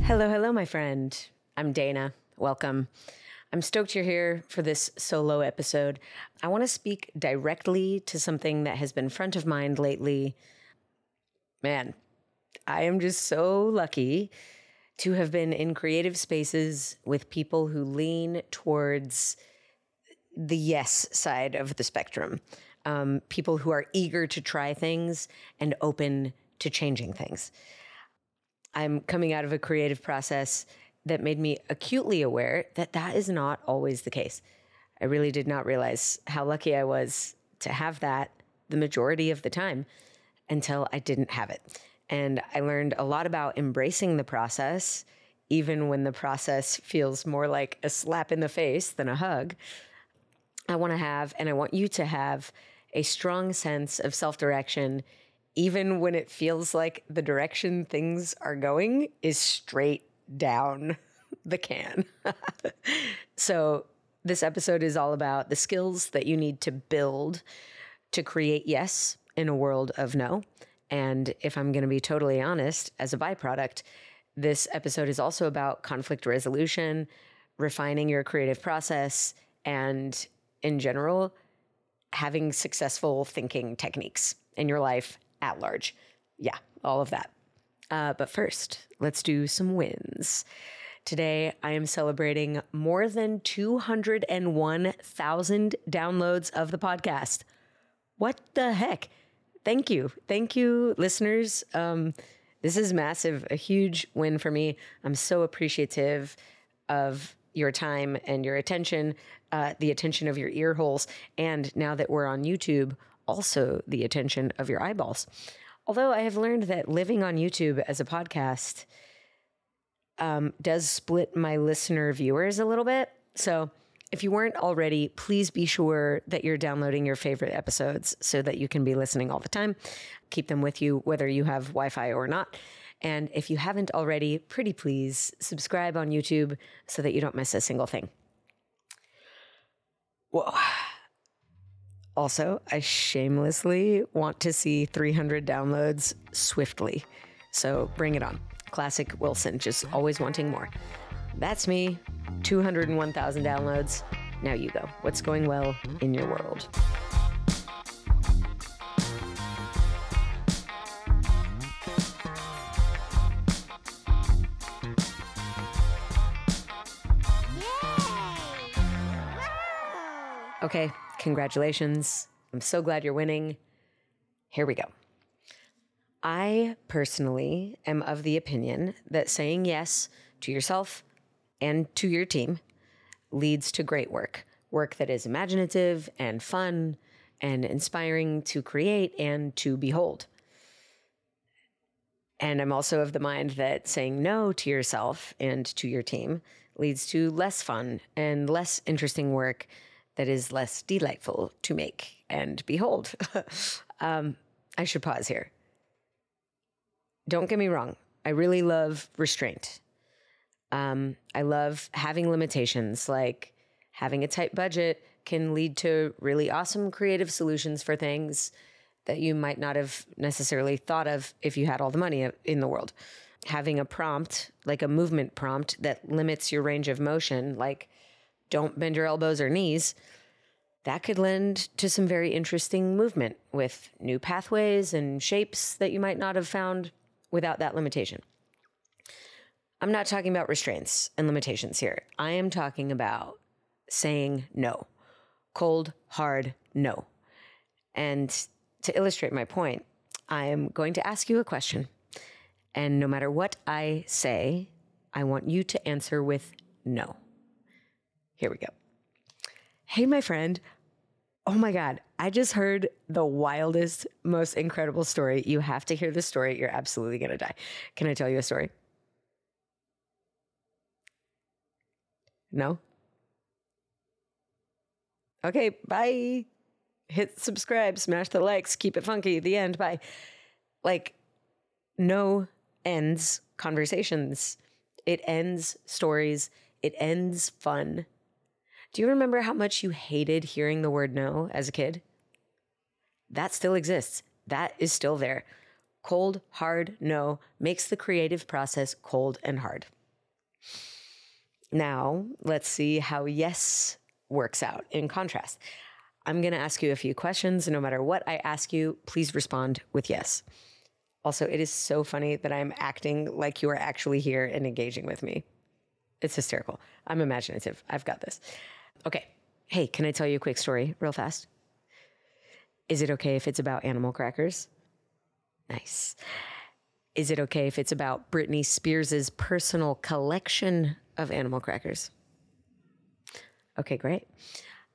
Hello, hello, my friend. I'm Dana. Welcome. I'm stoked you're here for this solo episode. I want to speak directly to something that has been front of mind lately. Man, I am just so lucky to have been in creative spaces with people who lean towards the yes side of the spectrum. People who are eager to try things and open to changing things. I'm coming out of a creative process that made me acutely aware that that is not always the case. I really did not realize how lucky I was to have that the majority of the time until I didn't have it. And I learned a lot about embracing the process, even when the process feels more like a slap in the face than a hug. I want to have, and I want you to have, a strong sense of self-direction even when it feels like the direction things are going is straight down the can. So this episode is all about the skills that you need to build to create yes in a world of no. And if I'm going to be totally honest, as a byproduct, this episode is also about conflict resolution, refining your creative process, and in general, having successful thinking techniques in your life at large. Yeah, all of that. But first, let's do some wins. Today, I am celebrating more than 201,000 downloads of the podcast. What the heck? Thank you. Thank you, listeners. This is massive, a huge win for me. I'm so appreciative of your time and your attention, the attention of your ear holes, and now that we're on YouTube, also the attention of your eyeballs. Although I have learned that living on YouTube as a podcast does split my listener viewers a little bit. So if you weren't already, please be sure that you're downloading your favorite episodes so that you can be listening all the time. Keep them with you, whether you have Wi-Fi or not. And if you haven't already, pretty please subscribe on YouTube so that you don't miss a single thing. Whoa. Also, I shamelessly want to see 300 downloads swiftly. So bring it on. Classic Wilson, just always wanting more. That's me, 201,000 downloads. Now you go. What's going well in your world? Okay, congratulations. I'm so glad you're winning. Here we go. I personally am of the opinion that saying yes to yourself and to your team leads to great work. Work that is imaginative and fun and inspiring to create and to behold. And I'm also of the mind that saying no to yourself and to your team leads to less fun and less interesting work that is less delightful to make and behold. I should pause here. Don't get me wrong. I really love restraint. I love having limitations, like having a tight budget can lead to really awesome creative solutions for things that you might not have necessarily thought of if you had all the money in the world. Having a prompt, like a movement prompt that limits your range of motion, like don't bend your elbows or knees, that could lend to some very interesting movement with new pathways and shapes that you might not have found without that limitation. I'm not talking about restraints and limitations here. I am talking about saying no. Cold, hard no. And to illustrate my point, I am going to ask you a question. And no matter what I say, I want you to answer with no. Here we go. Hey, my friend. Oh my God. I just heard the wildest, most incredible story. You have to hear this story. You're absolutely going to die. Can I tell you a story? No? Okay, bye. Hit subscribe, smash the likes, keep it funky, the end, bye. Like, no ends conversations. It ends stories. It ends fun. Do you remember how much you hated hearing the word no as a kid? That still exists. That is still there. Cold, hard no makes the creative process cold and hard. Now, let's see how yes works out in contrast. I'm going to ask you a few questions. No matter what I ask you, please respond with yes. Also, it is so funny that I'm acting like you are actually here and engaging with me. It's hysterical. I'm imaginative. I've got this. Okay. Hey, can I tell you a quick story real fast? Is it okay if it's about animal crackers? Nice. Is it okay if it's about Britney Spears' personal collection of animal crackers? Okay, great.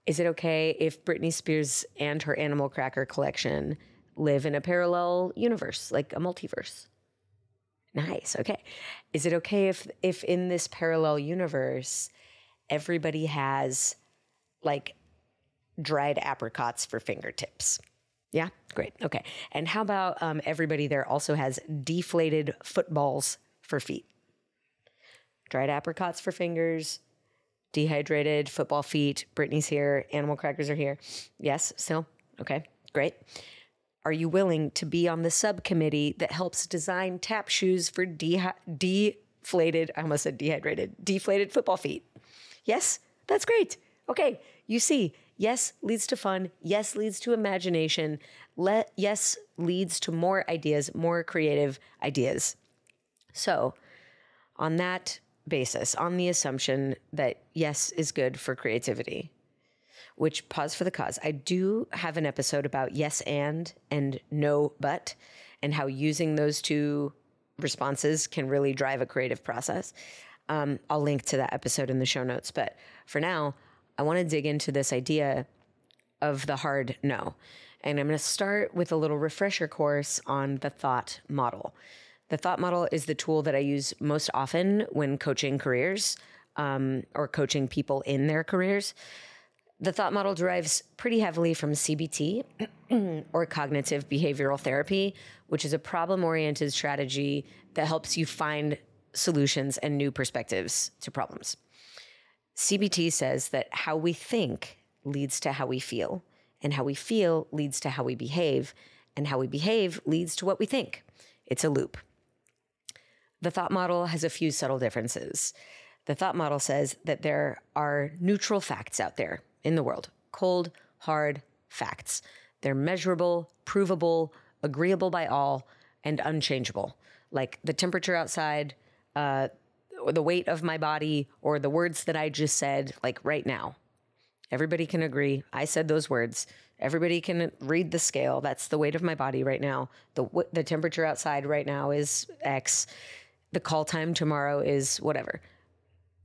Is it okay if Britney Spears and her animal cracker collection live in a parallel universe, like a multiverse? Nice. Okay. Is it okay if in this parallel universe, everybody has like dried apricots for fingertips? Yeah, great. Okay. And how about everybody there also has deflated footballs for feet? Dried apricots for fingers, dehydrated football feet. Brittany's here. Animal crackers are here. Yes, still? Okay, great. Are you willing to be on the subcommittee that helps design tap shoes for deflated, I almost said dehydrated, deflated football feet? Yes, that's great. Okay, you see, yes leads to fun. Yes leads to imagination. Yes leads to more ideas, more creative ideas. So on that basis, on the assumption that yes is good for creativity, which, pause for the cause, I do have an episode about yes and no but, and how using those two responses can really drive a creative process. I'll link to that episode in the show notes. But for now, I want to dig into this idea of the hard no. And I'm going to start with a little refresher course on the thought model. The thought model is the tool that I use most often when coaching careers or coaching people in their careers. The thought model derives pretty heavily from CBT or cognitive behavioral therapy, which is a problem-oriented strategy that helps you find solutions and new perspectives to problems. CBT says that how we think leads to how we feel, and how we feel leads to how we behave, and how we behave leads to what we think. It's a loop. The thought model has a few subtle differences. The thought model says that there are neutral facts out there in the world, cold, hard facts. They're measurable, provable, agreeable by all, and unchangeable, like the temperature outside, or the weight of my body, or the words that I just said, like right now. Everybody can agree. I said those words. Everybody can read the scale. That's the weight of my body right now. The temperature outside right now is X. The call time tomorrow is whatever.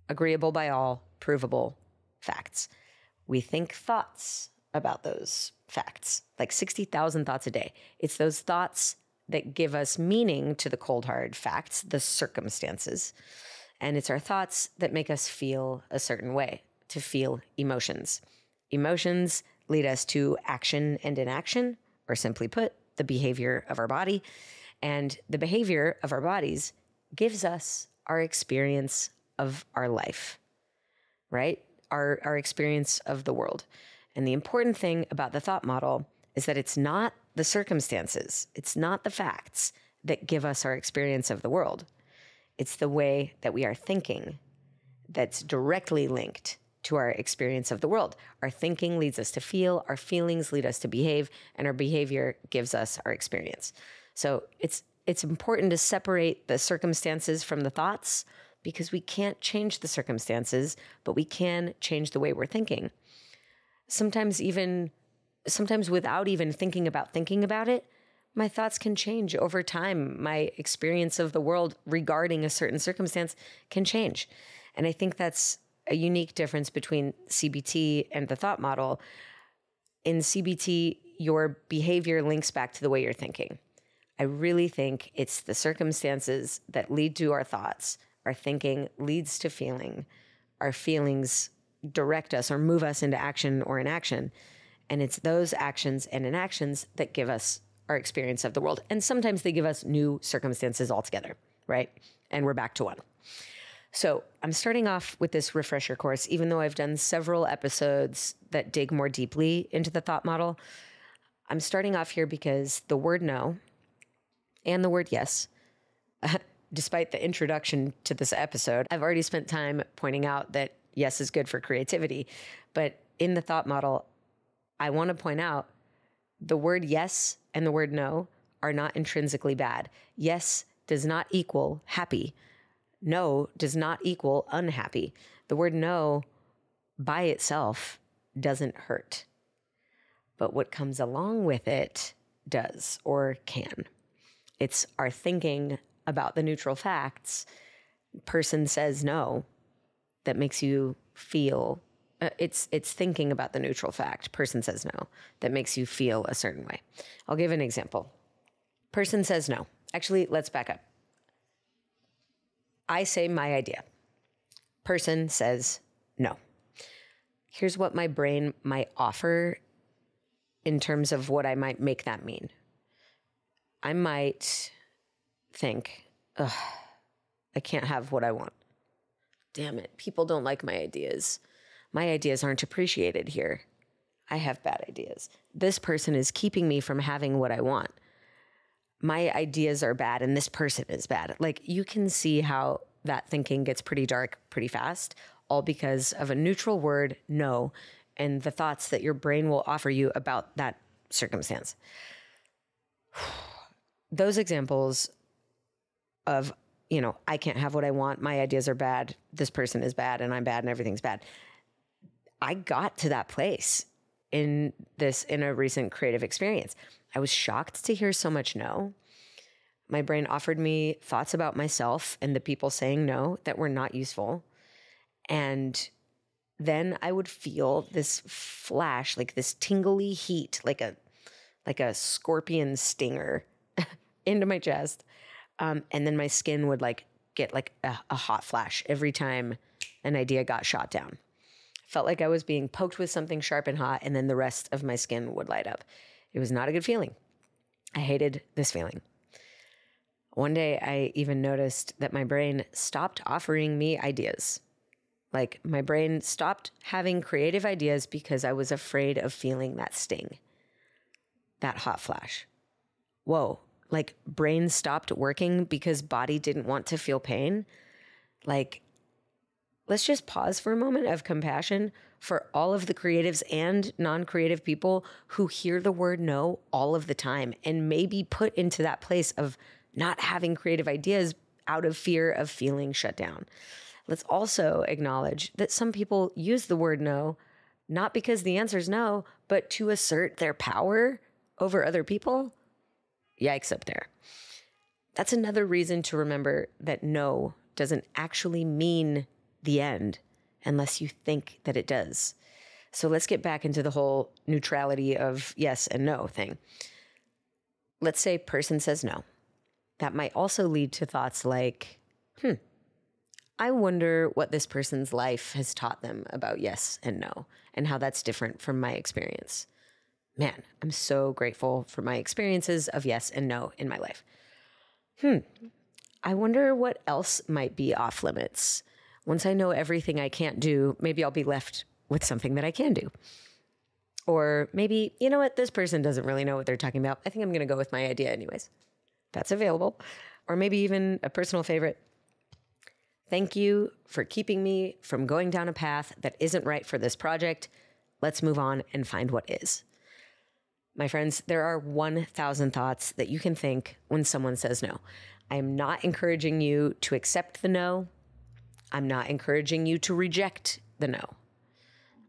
Agreeable by all, provable facts. We think thoughts about those facts, like 60,000 thoughts a day. It's those thoughts that give us meaning to the cold, hard facts, the circumstances. And it's our thoughts that make us feel a certain way, to feel emotions. Emotions lead us to action and inaction, or simply put, the behavior of our body. And the behavior of our bodies gives us our experience of our life, right? Our experience of the world. And the important thing about the thought model is that it's not the circumstances, it's not the facts that give us our experience of the world. It's the way that we are thinking that's directly linked to our experience of the world. Our thinking leads us to feel, our feelings lead us to behave, and our behavior gives us our experience. So it's important to separate the circumstances from the thoughts, because we can't change the circumstances, but we can change the way we're thinking. Sometimes without even thinking about it, my thoughts can change over time. My experience of the world regarding a certain circumstance can change. And I think that's a unique difference between CBT and the thought model. In CBT, your behavior links back to the way you're thinking. I really think it's the circumstances that lead to our thoughts. Our thinking leads to feeling. Our feelings direct us or move us into action or inaction. And it's those actions and inactions that give us our experience of the world. And sometimes they give us new circumstances altogether, right? And we're back to one. So I'm starting off with this refresher course, even though I've done several episodes that dig more deeply into the thought model. I'm starting off here because the word no and the word yes despite the introduction to this episode, I've already spent time pointing out that yes is good for creativity. But in the thought model, I want to point out the word yes and the word no are not intrinsically bad. Yes does not equal happy. No does not equal unhappy. The word no by itself doesn't hurt. But what comes along with it does or can. It's our thinking about the neutral facts. Person says no that makes you feel, it's thinking about the neutral fact. Person says no that makes you feel a certain way. I'll give an example. Person says no. Actually, let's back up. I say my idea. Person says no. Here's what my brain might offer in terms of what I might make that mean. I might think, ugh, I can't have what I want. Damn it, people don't like my ideas. My ideas aren't appreciated here. I have bad ideas. This person is keeping me from having what I want. My ideas are bad and this person is bad. Like, you can see how that thinking gets pretty dark pretty fast, all because of a neutral word, no, and the thoughts that your brain will offer you about that circumstance. Those examples of, I can't have what I want, my ideas are bad, this person is bad, and I'm bad, and everything's bad. I got to that place in a recent creative experience. I was shocked to hear so much no. My brain offered me thoughts about myself and the people saying no that were not useful. And then I would feel this flash, like this tingly heat, like a scorpion stinger into my chest. And then my skin would get a hot flash every time an idea got shot down. Felt like I was being poked with something sharp and hot, and then the rest of my skin would light up. It was not a good feeling. I hated this feeling. One day I even noticed that my brain stopped offering me ideas. Like, my brain stopped having creative ideas because I was afraid of feeling that sting, that hot flash. Whoa, like brain stopped working because body didn't want to feel pain. Like, let's just pause for a moment of compassion for all of the creatives and non-creative people who hear the word no all of the time and may be put into that place of not having creative ideas out of fear of feeling shut down. Let's also acknowledge that some people use the word no, not because the answer is no, but to assert their power over other people. Yikes up there. That's another reason to remember that no doesn't actually mean the end unless you think that it does. So let's get back into the whole neutrality of yes and no thing. Let's say person says no. That might also lead to thoughts like, I wonder what this person's life has taught them about yes and no, and how that's different from my experience. Man, I'm so grateful for my experiences of yes and no in my life. I wonder what else might be off limits. Once I know everything I can't do, maybe I'll be left with something that I can do. Or maybe, you know what, this person doesn't really know what they're talking about. I think I'm going to go with my idea anyways. That's available. Or maybe even a personal favorite. Thank you for keeping me from going down a path that isn't right for this project. Let's move on and find what is. My friends, there are 1,000 thoughts that you can think when someone says no. I am not encouraging you to accept the no. I'm not encouraging you to reject the no.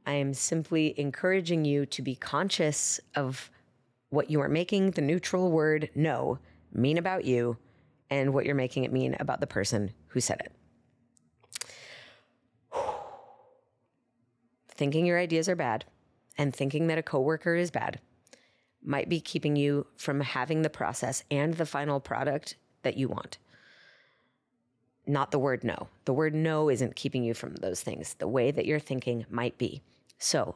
I am simply encouraging you to be conscious of what you are making the neutral word no mean about you and what you're making it mean about the person who said it. Thinking your ideas are bad and thinking that a coworker is bad might be keeping you from having the process and the final product that you want. Not the word no. The word no isn't keeping you from those things. The way that you're thinking might be. So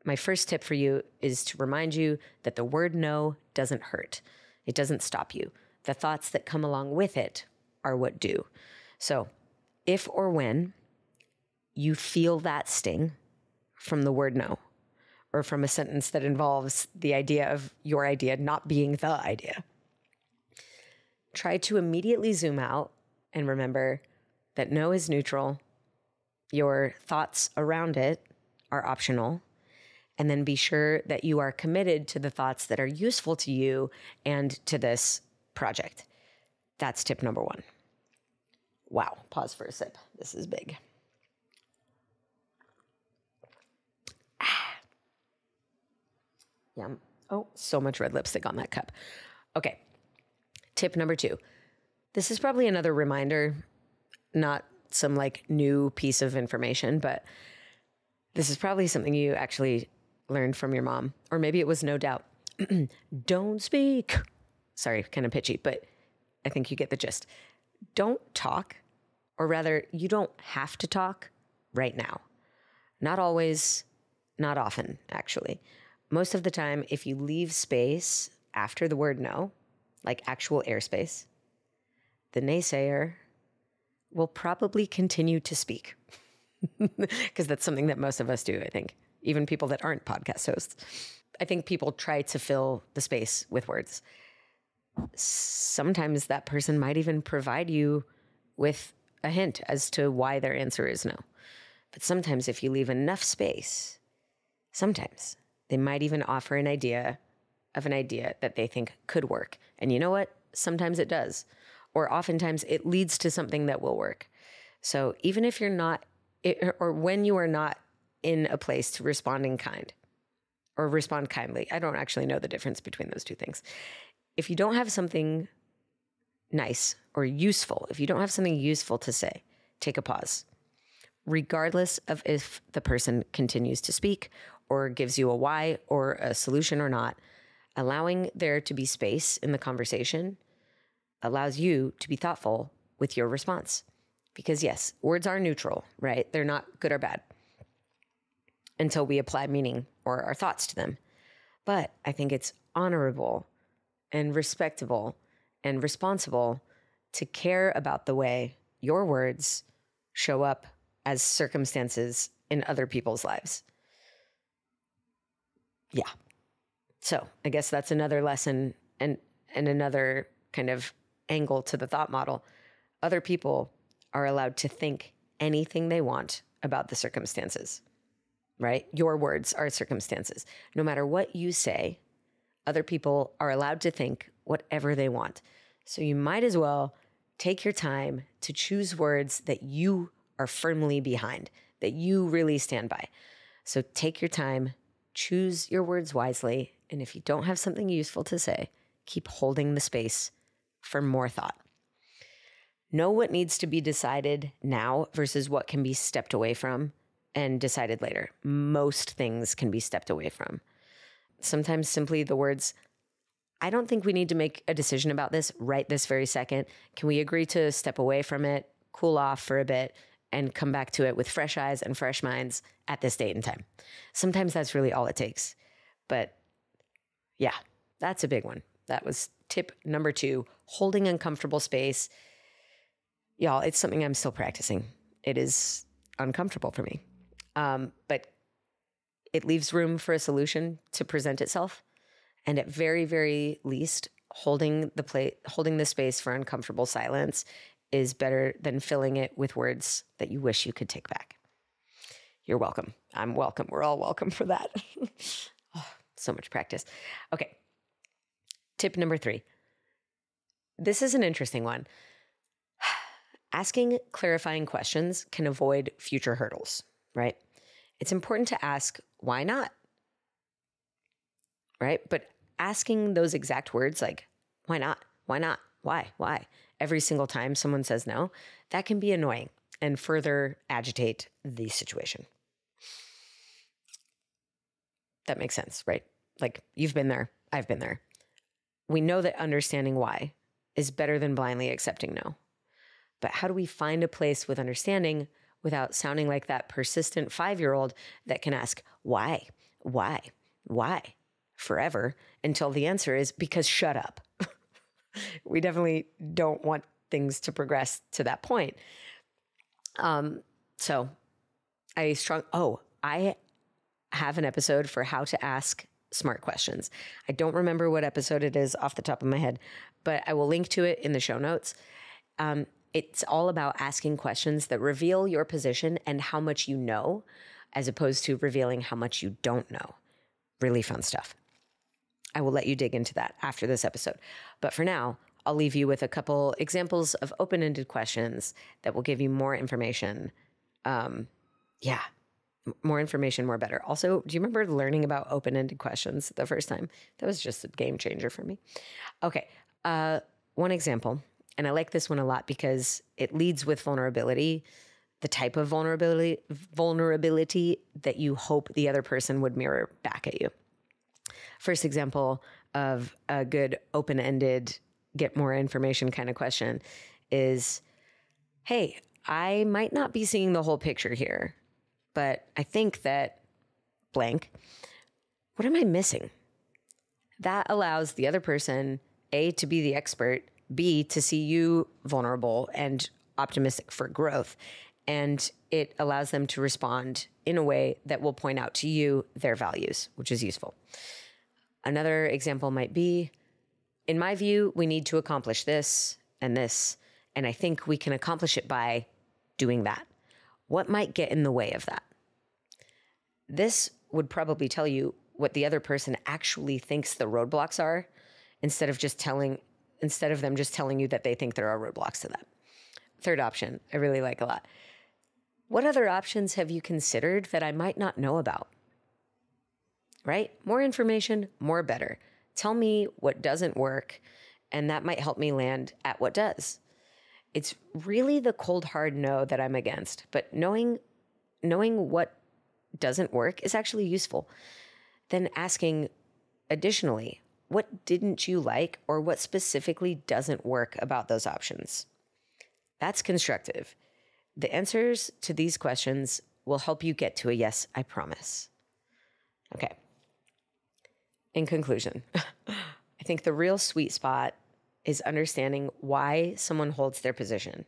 my first tip for you is to remind you that the word no doesn't hurt. It doesn't stop you. The thoughts that come along with it are what do. So if or when you feel that sting from the word no, or from a sentence that involves the idea of your idea not being the idea, try to immediately zoom out and remember that no is neutral. Your thoughts around it are optional. And then be sure that you are committed to the thoughts that are useful to you and to this project. That's tip number 1. Wow. Pause for a sip. This is big. Yum. Oh, so much red lipstick on that cup. Okay. Tip number 2. This is probably another reminder, not some like new piece of information, but this is probably something you actually learned from your mom, or maybe it was no doubt. Don't speak. Sorry, kind of pitchy, but I think you get the gist. Don't talk, or rather, you don't have to talk right now. Not always, not often, actually. Most of the time, if you leave space after the word no, like actual airspace, the naysayer will probably continue to speak. Because that's something that most of us do, I think. Even people that aren't podcast hosts. I think people try to fill the space with words. Sometimes that person might even provide you with a hint as to why their answer is no. But sometimes if you leave enough space, sometimes they might even offer an idea that they think could work. And you know what? Sometimes it does. Or oftentimes it leads to something that will work. So even if you're not, or when you are not in a place to respond in kind or respond kindly, I don't actually know the difference between those two things. If you don't have something nice or useful, if you don't have something useful to say, take a pause. Regardless of if the person continues to speak or gives you a why or a solution or not, allowing there to be space in the conversation allows you to be thoughtful with your response. Because yes, words are neutral, right? They're not good or bad until we apply meaning or our thoughts to them. But I think it's honorable and respectable and responsible to care about the way your words show up as circumstances in other people's lives. Yeah. So I guess that's another lesson and another kind of angle to the thought model. Other people are allowed to think anything they want about the circumstances, right? Your words are circumstances. No matter what you say, other people are allowed to think whatever they want. So you might as well take your time to choose words that you are firmly behind, that you really stand by. So take your time, choose your words wisely, and if you don't have something useful to say, keep holding the space for more thought. Know what needs to be decided now versus what can be stepped away from and decided later. Most things can be stepped away from. Sometimes simply the words, I don't think we need to make a decision about this right this very second. Can we agree to step away from it, cool off for a bit, and come back to it with fresh eyes and fresh minds at this date and time? Sometimes that's really all it takes. But yeah, that's a big one. That was tip number 2, holding uncomfortable space. Y'all, it's something I'm still practicing. It is uncomfortable for me. But it leaves room for a solution to present itself. And at very, very least, holding the space for uncomfortable silence is better than filling it with words that you wish you could take back. You're welcome. I'm welcome. We're all welcome for that. Oh, so much practice. Okay. Tip number 3. This is an interesting one. Asking clarifying questions can avoid future hurdles, right? It's important to ask, why not? Right? But asking those exact words like, why not? Why not? Why? Every single time someone says no, that can be annoying and further agitate the situation. That makes sense, right? Like, you've been there. I've been there. We know that understanding why is better than blindly accepting no. But how do we find a place with understanding without sounding like that persistent 5-year-old that can ask, why, forever until the answer is because shut up. We definitely don't want things to progress to that point. So I have an episode for how to ask smart questions. I don't remember what episode it is off the top of my head, but I will link to it in the show notes. It's all about asking questions that reveal your position and how much you know, as opposed to revealing how much you don't know. Really fun stuff. I will let you dig into that after this episode. But for now, I'll leave you with a couple examples of open-ended questions that will give you more information. More information, more better. Also, do you remember learning about open-ended questions the first time? That was just a game changer for me. Okay, one example, and I like this one a lot because it leads with vulnerability, the type of vulnerability that you hope the other person would mirror back at you. First example of a good open-ended, get more information kind of question is, hey, I might not be seeing the whole picture here, but I think that blank, what am I missing? That allows the other person, A, to be the expert, B, to see you vulnerable and optimistic for growth. And it allows them to respond in a way that will point out to you their values, which is useful. Another example might be, in my view, we need to accomplish this, and I think we can accomplish it by doing that. What might get in the way of that? This would probably tell you what the other person actually thinks the roadblocks are, instead of them just telling you that they think there are roadblocks to that. Third option, I really like a lot. What other options have you considered that I might not know about? Right? More information, more better. Tell me what doesn't work, and that might help me land at what does. It's really the cold, hard no that I'm against, but knowing what doesn't work is actually useful. Then asking additionally, what didn't you like, or what specifically doesn't work about those options? That's constructive. The answers to these questions will help you get to a yes, I promise. Okay. In conclusion, I think the real sweet spot is understanding why someone holds their position.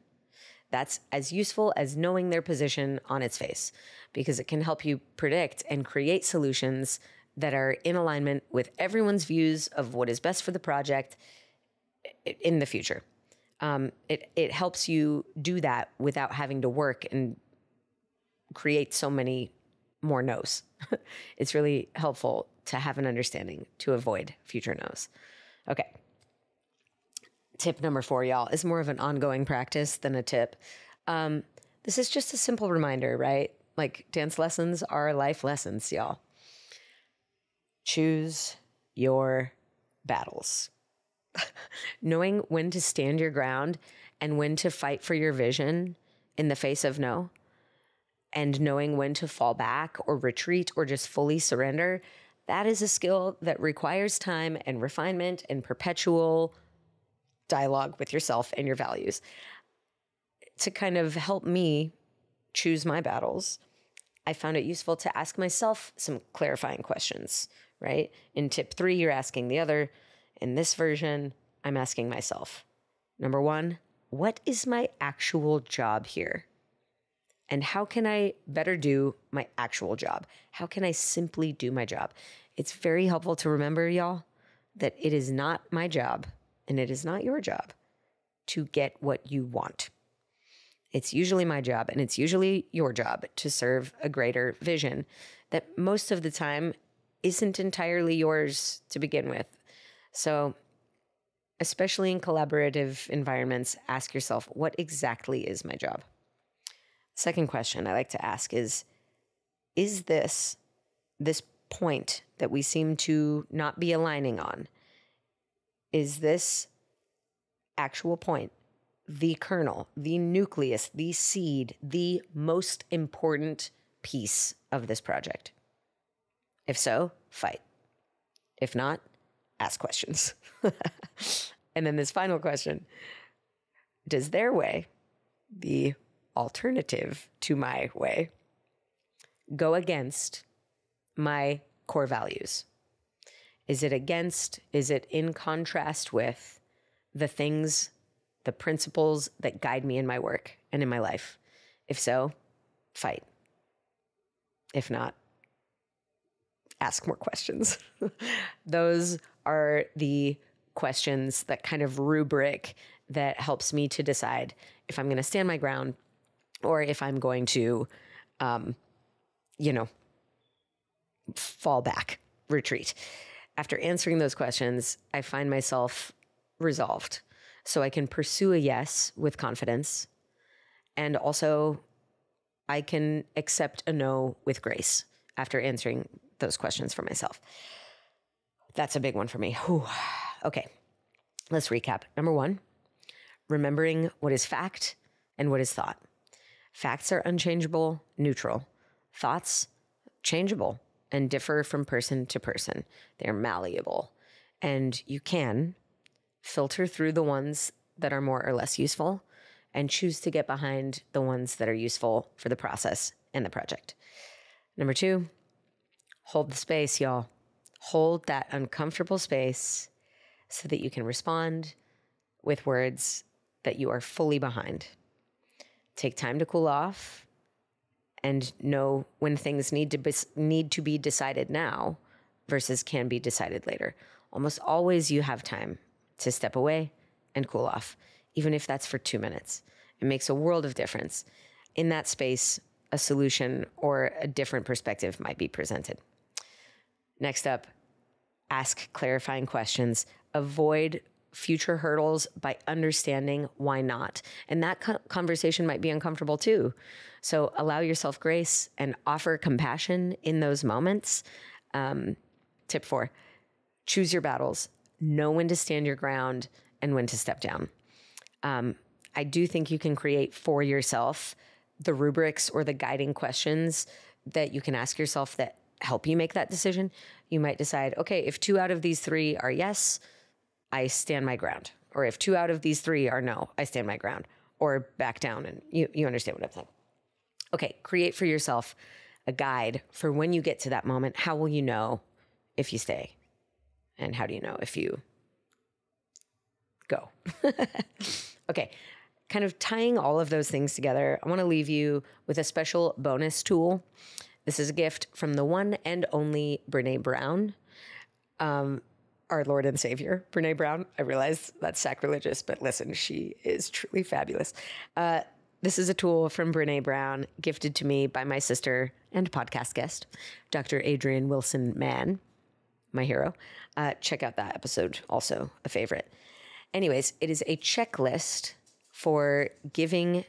That's as useful as knowing their position on its face, because it can help you predict and create solutions that are in alignment with everyone's views of what is best for the project in the future. It helps you do that without having to work and create so many more no's. It's really helpful to have an understanding to avoid future no's. Okay. Tip number 4, y'all, is more of an ongoing practice than a tip. This is just a simple reminder, right? Like, dance lessons are life lessons, y'all. Choose your battles. Knowing when to stand your ground and when to fight for your vision in the face of no, and knowing when to fall back or retreat or just fully surrender, that is a skill that requires time and refinement and perpetual dialogue with yourself and your values. To kind of help me choose my battles, I found it useful to ask myself some clarifying questions, right? In tip 3, you're asking the other. In this version, I'm asking myself. Number 1, what is my actual job here? And how can I better do my actual job? How can I simply do my job? It's very helpful to remember, y'all, that it is not my job and it is not your job to get what you want. It's usually my job and it's usually your job to serve a greater vision that most of the time isn't entirely yours to begin with. So, especially in collaborative environments, ask yourself, what exactly is my job? Second question I like to ask is this point that we seem to not be aligning on, is this actual point the kernel, the nucleus, the seed, the most important piece of this project? If so, fight. If not, ask questions. And then this final question, does their way, the alternative to my way, go against my core values? Is it in contrast with the things, the principles that guide me in my work and in my life? If so, fight. If not, ask more questions. Those are the questions, that kind of rubric that helps me to decide if I'm going to stand my ground or if I'm going to, fall back, retreat. After answering those questions, I find myself resolved. So I can pursue a yes with confidence. And also, I can accept a no with grace after answering those questions for myself. That's a big one for me. Whew. Okay, let's recap. Number 1, remembering what is fact and what is thought. Facts are unchangeable, neutral. Thoughts, changeable and differ from person to person. They're malleable. And you can filter through the ones that are more or less useful and choose to get behind the ones that are useful for the process and the project. Number 2, hold the space, y'all. Hold that uncomfortable space so that you can respond with words that you are fully behind. Take time to cool off and know when things need to be decided now versus can be decided later. Almost always you have time to step away and cool off, even if that's for 2 minutes. It makes a world of difference. In that space, a solution or a different perspective might be presented. Next up, ask clarifying questions. Avoid future hurdles by understanding why not. And that conversation might be uncomfortable too. So allow yourself grace and offer compassion in those moments. Tip 4, choose your battles. Know when to stand your ground and when to step down. I do think you can create for yourself the rubrics or the guiding questions that you can ask yourself that help you make that decision. You might decide, okay, if 2 out of these 3 are yes, I stand my ground. Or if 2 out of these 3 are no, I stand my ground. Or back down, and you understand what I'm saying. Okay, create for yourself a guide for when you get to that moment. How will you know if you stay? And how do you know if you go? Okay, kind of tying all of those things together, I want to leave you with a special bonus tool. This is a gift from the one and only Brené Brown, our Lord and Savior, Brené Brown. I realize that's sacrilegious, but listen, she is truly fabulous. This is a tool from Brené Brown, gifted to me by my sister and podcast guest, Dr. Adrienne Wilson-Mann, my hero. Check out that episode, also a favorite. Anyways, it is a checklist for giving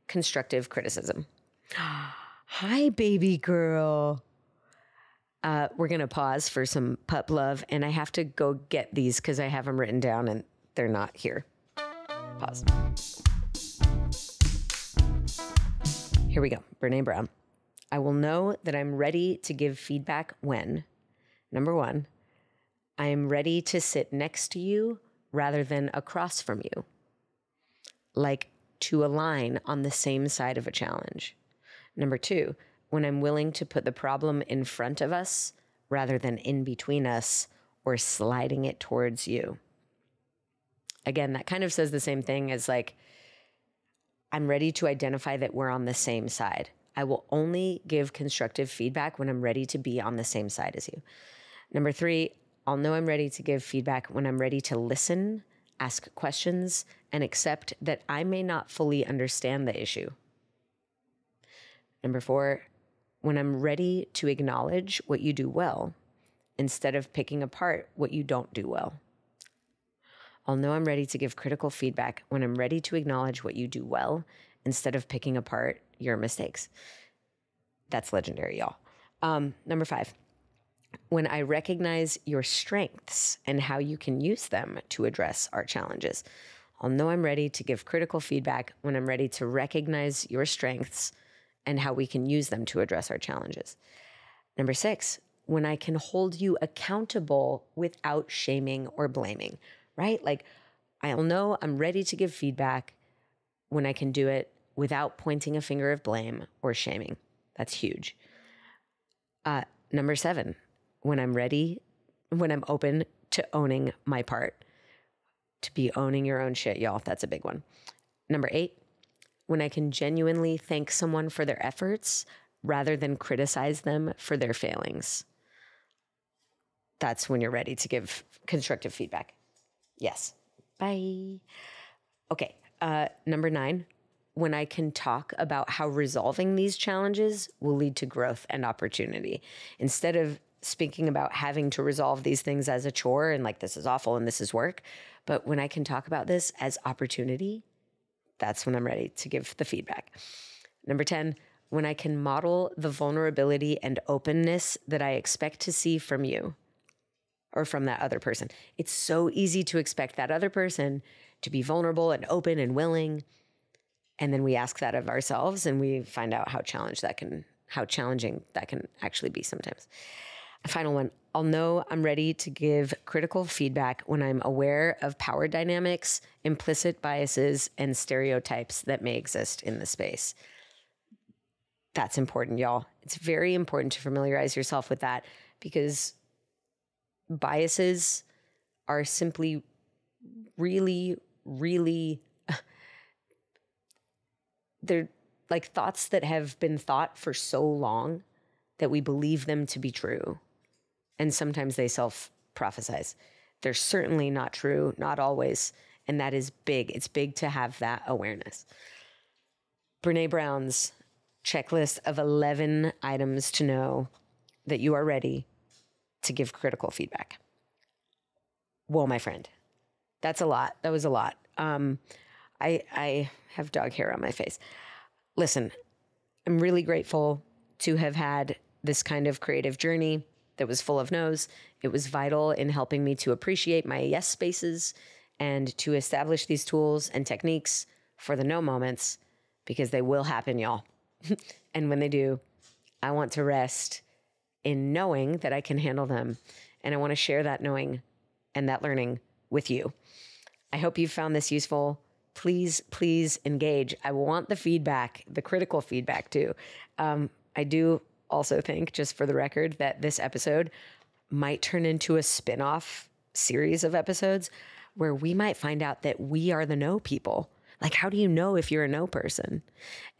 constructive criticism. Hi, baby girl. We're going to pause for some pup love, and I have to go get these because I have them written down and they're not here. Pause. Here we go. Brené Brown. I will know that I'm ready to give feedback when, number 1, I am ready to sit next to you rather than across from you. Like to align on the same side of a challenge. Number 2, when I'm willing to put the problem in front of us rather than in between us or sliding it towards you. Again, that kind of says the same thing as like, I'm ready to identify that we're on the same side. I will only give constructive feedback when I'm ready to be on the same side as you. Number 3, I'll know I'm ready to give feedback when I'm ready to listen, ask questions, and accept that I may not fully understand the issue. Number 4, when I'm ready to acknowledge what you do well instead of picking apart what you don't do well. I'll know I'm ready to give critical feedback when I'm ready to acknowledge what you do well instead of picking apart your mistakes. That's legendary, y'all. Number 5, when I recognize your strengths and how you can use them to address our challenges. I'll know I'm ready to give critical feedback when I'm ready to recognize your strengths and how we can use them to address our challenges. Number 6, when I can hold you accountable without shaming or blaming, right? Like, I'll know I'm ready to give feedback when I can do it without pointing a finger of blame or shaming. That's huge. Number 7, when I'm open to owning my part, to be owning your own shit, y'all. That's a big one. Number 8, when I can genuinely thank someone for their efforts rather than criticize them for their failings. That's when you're ready to give constructive feedback. Yes. Bye. Okay. Number 9, when I can talk about how resolving these challenges will lead to growth and opportunity. Instead of speaking about having to resolve these things as a chore and like, this is awful and this is work, but when I can talk about this as opportunity, that's when I'm ready to give the feedback. Number 10, when I can model the vulnerability and openness that I expect to see from you or from that other person. It's so easy to expect that other person to be vulnerable and open and willing. And then we ask that of ourselves and we find out how challenging that can actually be sometimes. A final one, I'll know I'm ready to give critical feedback when I'm aware of power dynamics, implicit biases, and stereotypes that may exist in the space. That's important, y'all. It's very important to familiarize yourself with that because biases are simply really, really, they're like thoughts that have been thought for so long that we believe them to be true. And sometimes they self-prophesize. They're certainly not true, not always. And that is big. It's big to have that awareness. Brene Brown's checklist of 11 items to know that you are ready to give critical feedback. Whoa, my friend. That's a lot. That was a lot. I have dog hair on my face. Listen, I'm really grateful to have had this kind of creative journey that was full of no's. It was vital in helping me to appreciate my yes spaces and to establish these tools and techniques for the no moments because they will happen, y'all. And when they do, I want to rest in knowing that I can handle them. And I want to share that knowing and that learning with you. I hope you found this useful. Please, please engage. I want the feedback, the critical feedback too. I do also think, just for the record, that this episode might turn into a spin-off series of episodes where we might find out that we are the no people. Like, how do you know if you're a no person?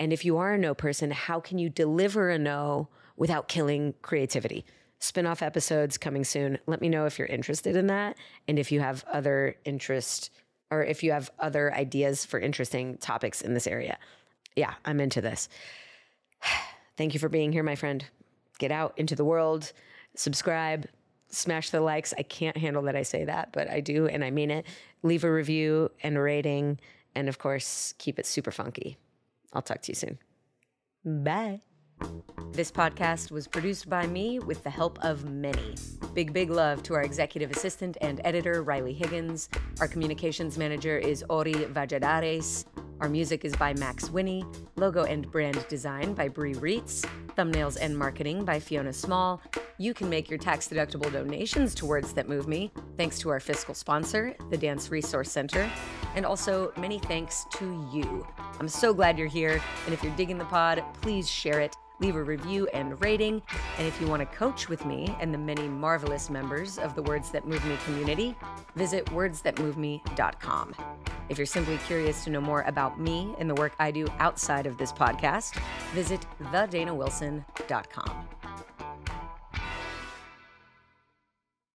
And if you are a no person, how can you deliver a no without killing creativity? Spin-off episodes coming soon. Let me know if you're interested in that. And if you have other interest or if you have other ideas for interesting topics in this area. Yeah, I'm into this. Thank you for being here, my friend. Get out into the world, subscribe, smash the likes. I can't handle that I say that, but I do, and I mean it. Leave a review and a rating, and of course, keep it super funky. I'll talk to you soon. Bye. This podcast was produced by me with the help of many. Big, big love to our executive assistant and editor, Riley Higgins. Our communications manager is Ori Valladares. Our music is by Max Winnie. Logo and brand design by Bree Reitz. Thumbnails and marketing by Fiona Small. You can make your tax-deductible donations to Words That Move Me, thanks to our fiscal sponsor, the Dance Resource Center. And also, many thanks to you. I'm so glad you're here, and if you're digging the pod, please share it. Leave a review and rating. And if you want to coach with me and the many marvelous members of the Words That Move Me community, visit wordsthatmoveme.com. If you're simply curious to know more about me and the work I do outside of this podcast, visit thedanawilson.com.